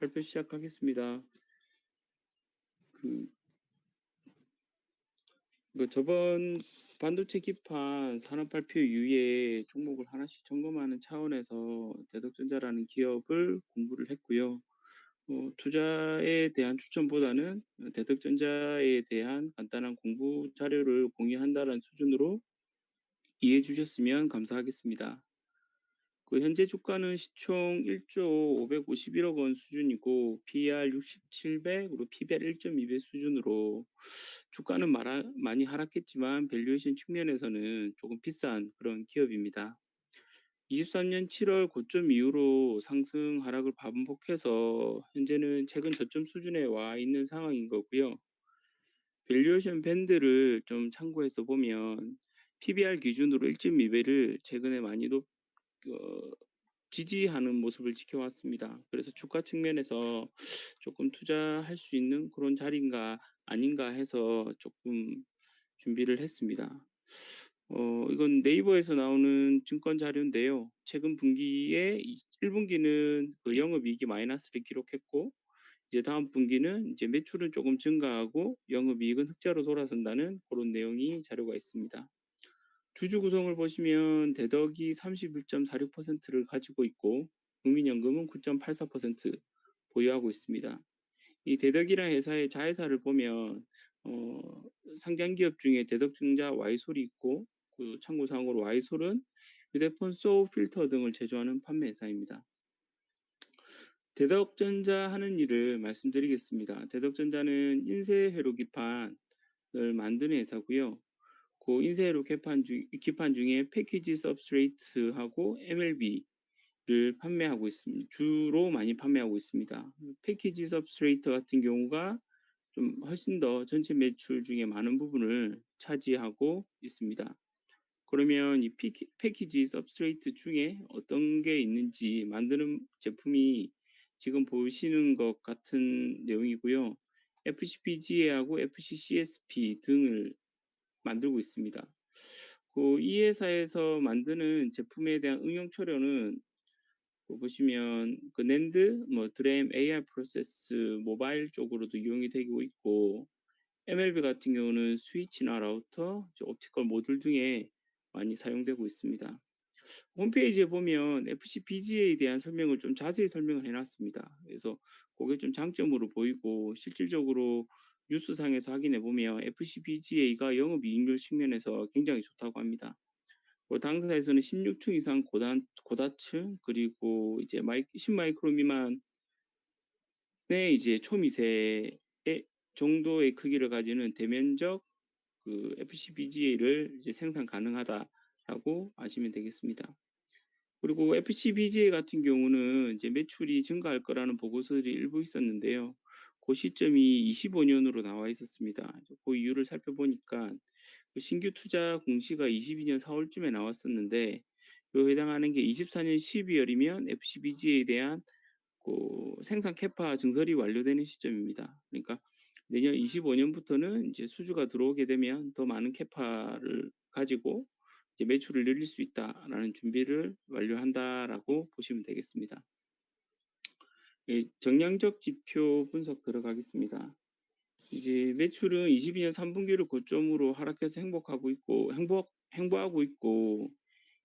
발표 시작하겠습니다. 그, 저번 반도체 기판 산업 발표 이후에 종목을 하나씩 점검하는 차원에서 대덕전자라는 기업을 공부를 했고요. 투자에 대한 추천보다는 대덕전자에 대한 간단한 공부 자료를 공유한다는 수준으로 이해해 주셨으면 감사하겠습니다. 현재 주가는 시총 1조 551억 원 수준이고 PER 67배으로 PBR 1.2배 수준으로 주가는 많이 하락했지만 밸류에이션 측면에서는 조금 비싼 그런 기업입니다. 23년 7월 고점 이후로 상승 하락을 반복해서 현재는 최근 저점 수준에 와 있는 상황인 거고요. 밸류에이션 밴드를 좀 참고해서 보면 PBR 기준으로 1.2배를 최근에 많이 지지하는 모습을 지켜왔습니다. 그래서 주가 측면에서 조금 투자할 수 있는 그런 자리인가 아닌가 해서 조금 준비를 했습니다. 이건 네이버에서 나오는 증권 자료인데요. 최근 분기에 1분기는 그 영업이익이 마이너스를 기록했고, 이제 다음 분기는 이제 매출은 조금 증가하고 영업이익은 흑자로 돌아선다는 그런 내용이 자료가 있습니다. 주주 구성을 보시면 대덕이 31.46%를 가지고 있고 국민연금은 9.84% 보유하고 있습니다. 이 대덕이라는 회사의 자회사를 보면 상장 기업 중에 대덕증자 와이솔이 있고 그 참고사항으로 와이솔은 휴대폰 소우 필터 등을 제조하는 판매 회사입니다. 대덕전자 하는 일을 말씀드리겠습니다. 대덕전자는 인쇄회로 기판을 만드는 회사고요. 그 인쇄로 기판 중에 패키지 서브스트레이트하고 MLB를 판매하고 있습니다. 주로 많이 판매하고 있습니다. 패키지 서브스트레이트 같은 경우가 좀 훨씬 더 전체 매출 중에 많은 부분을 차지하고 있습니다. 그러면 이 패키지 서브스트레이트 중에 어떤 게 있는지 만드는 제품이 지금 보시는 것 같은 내용이고요. FCPGA하고 FCCSP 등을 만들고 있습니다. 이 회사에서 만드는 제품에 대한 응용 처료는 보시면 낸드, 드램, AR 프로세스, 모바일 쪽으로도 이용이 되고 있고 MLB 같은 경우는 스위치나 라우터, 옵티컬 모듈 등에 많이 사용되고 있습니다. 홈페이지에 보면 FCPGA에 대한 설명을 좀 자세히 설명을 해놨습니다. 그래서 그게 좀 장점으로 보이고 실질적으로 뉴스상에서 확인해 보면 FCPGA가 영업이익률 측면에서 굉장히 좋다고 합니다. 당사에서는 16층 이상 고다층 그리고 이제 10마이크로 미만의 이제 초미세 정도의 크기를 가지는 대면적 FCBGA를 이제 생산 가능하다라고 아시면 되겠습니다. 그리고 FCBGA 같은 경우는 이제 매출이 증가할 거라는 보고서들이 일부 있었는데요. 그 시점이 25년으로 나와 있었습니다. 그 이유를 살펴보니까 신규 투자 공시가 22년 4월쯤에 나왔었는데 해당하는 게 24년 12월이면 FCBGA에 대한 생산 캐파 증설이 완료되는 시점입니다. 그러니까 내년 25년부터는 이제 수주가 들어오게 되면 더 많은 캐파를 가지고 이제 매출을 늘릴 수 있다라는 준비를 완료한다라고 보시면 되겠습니다. 정량적 지표 분석 들어가겠습니다. 이제 매출은 22년 3분기를 고점으로 하락해서 행보하고 있고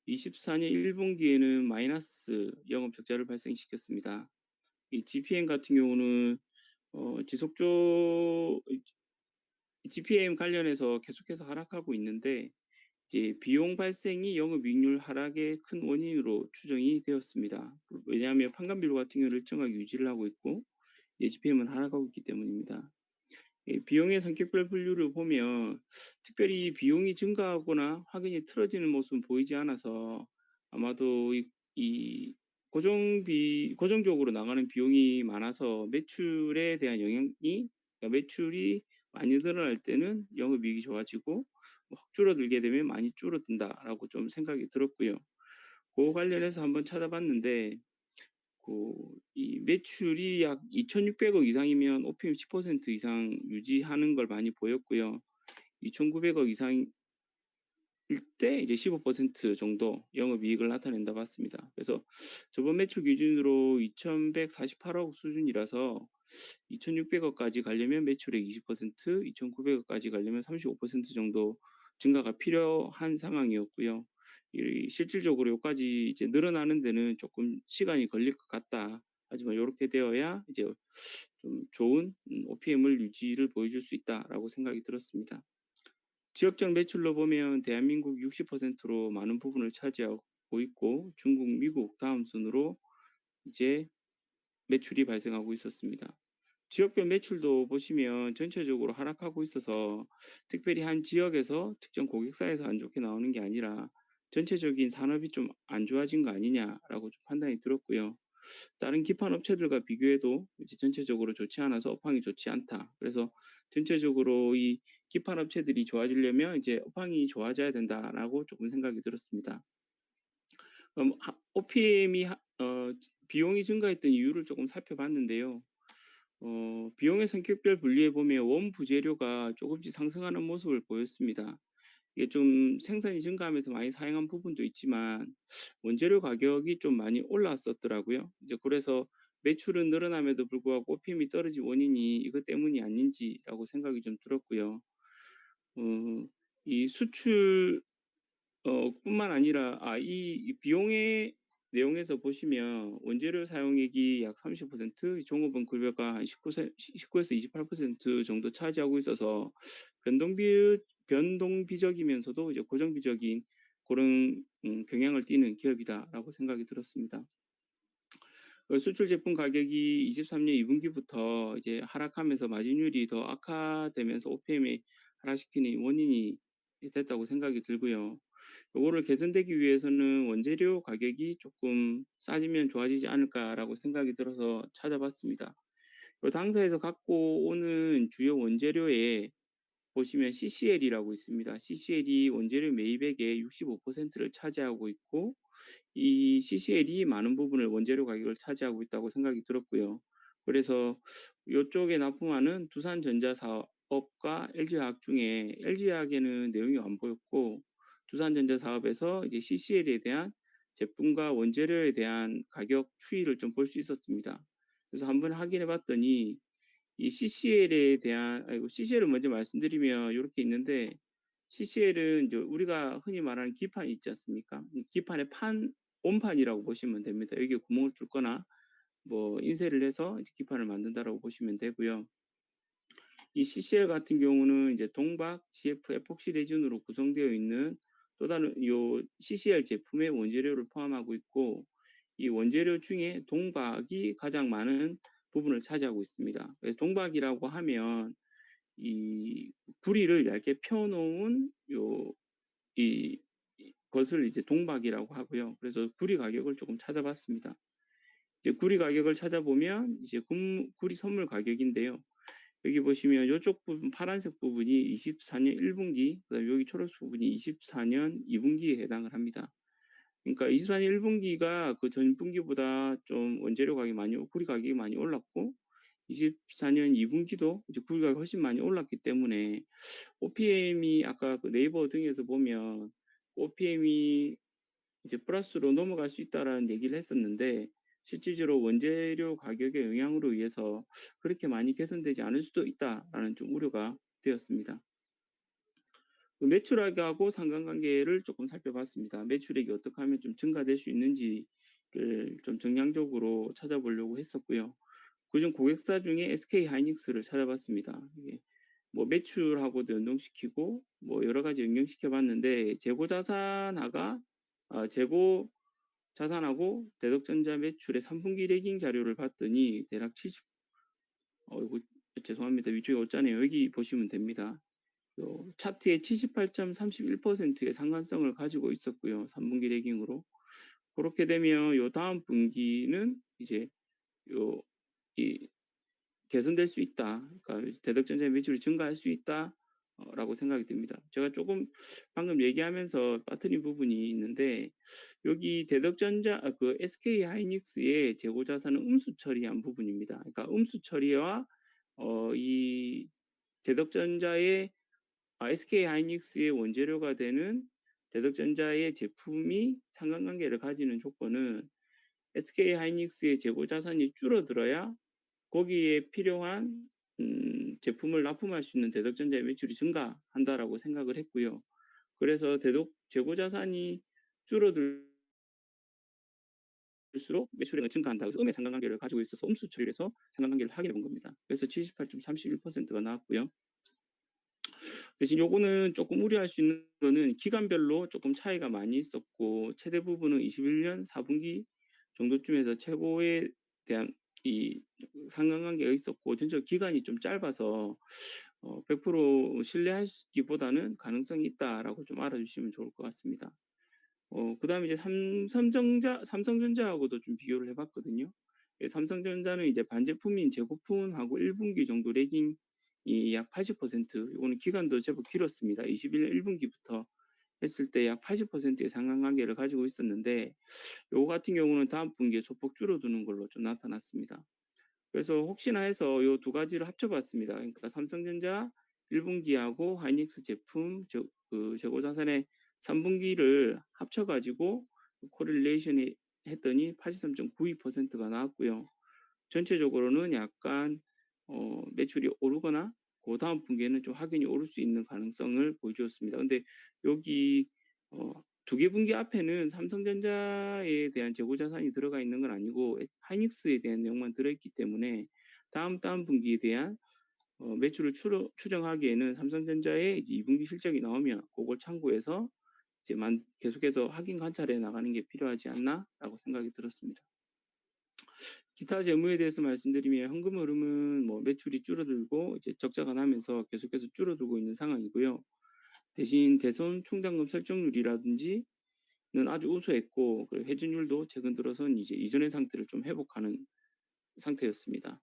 24년 1분기에는 마이너스 영업 적자를 발생시켰습니다. 이 GPM 같은 경우는 지속적 GPM 관련해서 계속해서 하락하고 있는데 이제 비용 발생이 영업이익률 하락의 큰 원인으로 추정이 되었습니다. 왜냐하면 판관비율 같은 경우는 일정하게 유지를 하고 있고 GPM은 하락하고 있기 때문입니다. 비용의 성격별 분류를 보면 특별히 비용이 증가하거나 확연히 틀어지는 모습은 보이지 않아서 아마도 이 고정적으로 나가는 비용이 많아서 매출에 대한 영향이 그러니까 매출이 많이 늘어날 때는 영업이익이 좋아지고 확 줄어들게 되면 많이 줄어든다라고 좀 생각이 들었고요. 그 관련해서 한번 찾아봤는데 이 매출이 약 2,600억 이상이면 OPM 10% 이상 유지하는 걸 많이 보였고요. 2,900억 이상 때 이제 15% 정도 영업이익을 나타낸다 봤습니다. 그래서 저번 매출 기준으로 2,148억 수준이라서 2,600억까지 가려면 매출의 20%, 2,900억까지 가려면 35% 정도 증가가 필요한 상황이었고요. 이 실질적으로 요까지 이제 늘어나는 데는 조금 시간이 걸릴 것 같다. 하지만 요렇게 되어야 이제 좀 좋은 OPM을 유지를 보여줄 수 있다라고 생각이 들었습니다. 지역적 매출로 보면 대한민국 60%로 많은 부분을 차지하고 있고 중국, 미국 다음 순으로 이제 매출이 발생하고 있었습니다. 지역별 매출도 보시면 전체적으로 하락하고 있어서 특별히 한 지역에서 특정 고객사에서 안 좋게 나오는 게 아니라 전체적인 산업이 좀 안 좋아진 거 아니냐라고 좀 판단이 들었고요. 다른 기판 업체들과 비교해도 이제 전체적으로 좋지 않아서 업황이 좋지 않다. 그래서 전체적으로 이 기판 업체들이 좋아지려면 이제 업황이 좋아져야 된다라고 조금 생각이 들었습니다. OPM이 비용이 증가했던 이유를 조금 살펴봤는데요. 비용의 성격별 분리해 보면 원부재료가 조금씩 상승하는 모습을 보였습니다. 이게 좀 생산이 증가하면서 많이 사용한 부분도 있지만 원재료 가격이 좀 많이 올랐었더라고요. 이제 그래서 매출은 늘어남에도 불구하고 OPM이 떨어진 원인이 이것 때문이 아닌지라고 생각이 좀 들었고요. 이 수출 뿐만 아니라 이 비용의 내용에서 보시면 원재료 사용액이 약 30%, 종업원 급여가 한 19에서 28% 정도 차지하고 있어서 변동비적이면서도 이제 고정비적인 그런 경향을 띠는 기업이다라고 생각이 들었습니다. 수출 제품 가격이 23년 2분기부터 이제 하락하면서 마진율이 더 악화되면서 OPM이 하락시키는 원인이 됐다고 생각이 들고요. 요거를 개선되기 위해서는 원재료 가격이 조금 싸지면 좋아지지 않을까라고 생각이 들어서 찾아봤습니다. 요 당사에서 갖고 오는 주요 원재료에 보시면 CCL이라고 있습니다. CCL이 원재료 매입액의 65%를 차지하고 있고 이 CCL이 많은 부분을 원재료 가격을 차지하고 있다고 생각이 들었고요. 그래서 요쪽에 납품하는 두산전자 사업과 LG화학 중에 LG화학에는 내용이 안 보였고 두산전자 사업에서 이제 CCL에 대한 제품과 원재료에 대한 가격 추이를 좀 볼 수 있었습니다. 그래서 한번 확인해 봤더니 이 CCL에 대한 CCL을 먼저 말씀드리면 요렇게 있는데 CCL은 이제 우리가 흔히 말하는 기판 있지 않습니까? 기판의 온판이라고 보시면 됩니다. 여기에 구멍을 뚫거나 뭐 인쇄를 해서 이제 기판을 만든다라고 보시면 되고요. 이 CCL 같은 경우는 이제 동박, GF, 에폭시 레진으로 구성되어 있는 또 다른 요 CCL 제품의 원재료를 포함하고 있고 이 원재료 중에 동박이 가장 많은 부분을 차지하고 있습니다. 그래서 동박이라고 하면 이 구리를 얇게 펴놓은 이 것을 이제 동박이라고 하고요. 그래서 구리 가격을 조금 찾아봤습니다. 이제 구리 가격을 찾아보면 이제 구리 선물 가격인데요. 여기 보시면 이쪽 부분 파란색 부분이 24년 1분기, 그다음에 여기 초록색 부분이 24년 2분기에 해당을 합니다. 그러니까 24년 1분기가 그 전분기보다 좀 원재료 가격이 구리 가격이 많이 올랐고 24년 2분기도 이제 구리 가격이 훨씬 많이 올랐기 때문에 OPM이 아까 그 네이버 등에서 보면 OPM이 이제 플러스로 넘어갈 수 있다라는 얘기를 했었는데 실질적으로 원재료 가격의 영향으로 의해서 그렇게 많이 개선되지 않을 수도 있다라는 좀 우려가 되었습니다. 그 매출액하고 상관관계를 조금 살펴봤습니다. 매출액이 어떻게 하면 좀 증가될 수 있는지를 좀 정량적으로 찾아보려고 했었고요. 그중 고객사 중에 SK 하이닉스를 찾아봤습니다. 이게 뭐 매출하고도 연동시키고 뭐 여러 가지 연결시켜 봤는데 재고 자산하고 대덕전자 매출의 3분기 레깅 자료를 봤더니 대략 70 이거 죄송합니다. 위쪽에 없잖아요. 여기 보시면 됩니다. 요 차트에 78.31%의 상관성을 가지고 있었고요. 3분기 레깅으로. 그렇게 되면 요 다음 분기는 이제 요 이 개선될 수 있다. 그러니까 대덕전자의 매출이 증가할 수 있다. 라고 생각이 듭니다. 제가 조금 방금 얘기하면서 빠뜨린 부분이 있는데 여기 그 SK 하이닉스의 재고 자산은 음수 처리한 부분입니다. 그러니까 음수 처리와 이 대덕전자의 SK 하이닉스의 원재료가 되는 대덕전자의 제품이 상관관계를 가지는 조건은 SK하이닉스의 재고 자산이 줄어들어야 거기에 필요한 제품을 납품할 수 있는 대덕전자의 매출이 증가한다라고 생각을 했고요. 그래서 대독 재고 자산이 줄어들수록 매출액은 증가한다. 그래서 음의 상관관계를 가지고 있어서 음수 처리를 해서 상관관계를 확인해 본 겁니다. 그래서 78.31%가 나왔고요. 대신 요거는 조금 우려할 수 있는 거는 기간별로 조금 차이가 많이 있었고 최대 부분은 21년 4분기 정도쯤에서 최고에 대한 이 상관관계가 있었고 전체적 기간이 좀 짧아서 100% 신뢰하기보다는 가능성이 있다라고 좀 알아주시면 좋을 것 같습니다. 그다음에 이제 삼성전자하고도 좀 비교를 해봤거든요. 삼성전자는 이제 반제품인 재고품하고 1분기 정도 레깅이 약 80%, 이거는 기간도 제법 길었습니다. 21년 1분기부터 했을 때 약 80%의 상관관계를 가지고 있었는데, 요거 같은 경우는 다음 분기에 소폭 줄어드는 걸로 좀 나타났습니다. 그래서 혹시나 해서 요 두 가지를 합쳐봤습니다. 그러니까 삼성전자 1분기하고 하이닉스 제품 재고 자산의 3분기를 합쳐가지고 코릴레이션이 했더니 83.92%가 나왔고요. 전체적으로는 약간 매출이 오르거나 그 다음 분기에는 좀 확연히 오를 수 있는 가능성을 보여주었습니다. 근데 여기 두 개 분기 앞에는 삼성전자에 대한 재고 자산이 들어가 있는 건 아니고 하이닉스에 대한 내용만 들어있기 때문에 다음 분기에 대한 매출을 추정하기에는 삼성전자의 이제 2분기 실적이 나오면 그걸 참고해서 이제 계속해서 확인 관찰해 나가는 게 필요하지 않나라고 생각이 들었습니다. 기타 재무에 대해서 말씀드리면 현금 흐름은 뭐 매출이 줄어들고 이제 적자가 나면서 계속해서 줄어들고 있는 상황이고요. 대신 대손 충당금 설정률이라든지는 아주 우수했고 회전율도 최근 들어선 이제 이전의 상태를 좀 회복하는 상태였습니다.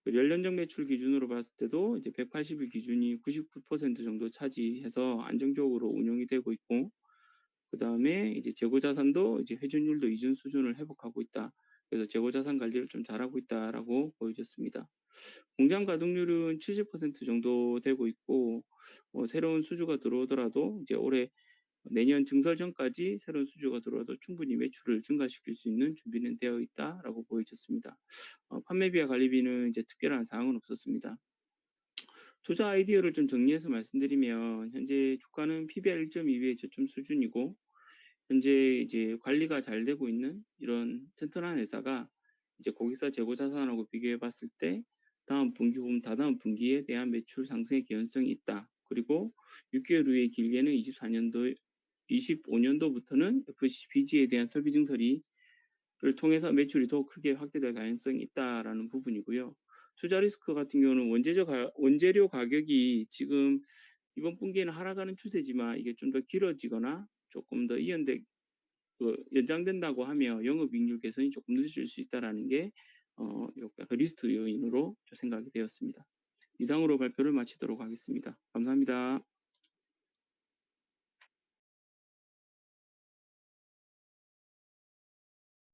연련적 매출 기준으로 봤을 때도 이제 180일 기준이 99% 정도 차지해서 안정적으로 운영이 되고 있고, 그 다음에 이제 재고 자산도 이제 회전율도 이전 수준을 회복하고 있다. 그래서 재고 자산 관리를 좀 잘하고 있다라고 보여졌습니다. 공장 가동률은 70% 정도 되고 있고, 새로운 수주가 들어오더라도 이제 올해 내년 증설 전까지 새로운 수주가 들어와도 충분히 매출을 증가시킬 수 있는 준비는 되어 있다라고 보여졌습니다. 판매비와 관리비는 이제 특별한 사항은 없었습니다. 투자 아이디어를 좀 정리해서 말씀드리면 현재 주가는 PBR 1.2배의 저점 수준이고 현재 이제 관리가 잘 되고 있는 이런 튼튼한 회사가 이제 고객사 재고 자산하고 비교해 봤을 때 다음 분기 혹은 다다음 분기에 대한 매출 상승의 개연성이 있다. 그리고 6개월 후에 길게는 25년도부터는 FCBG에 대한 설비 증설이 를 통해서 매출이 더 크게 확대될 가능성이 있다라는 부분이고요. 투자 리스크 같은 경우는 원재료 가격이 지금 이번 분기에는 하락하는 추세지만 이게 좀 더 길어지거나 조금 더 연장된다고 하면 영업이익률 개선이 조금 늦어질 수 있다라는 게 약간 리스크 요인으로 생각이 되었습니다. 이상으로 발표를 마치도록 하겠습니다. 감사합니다.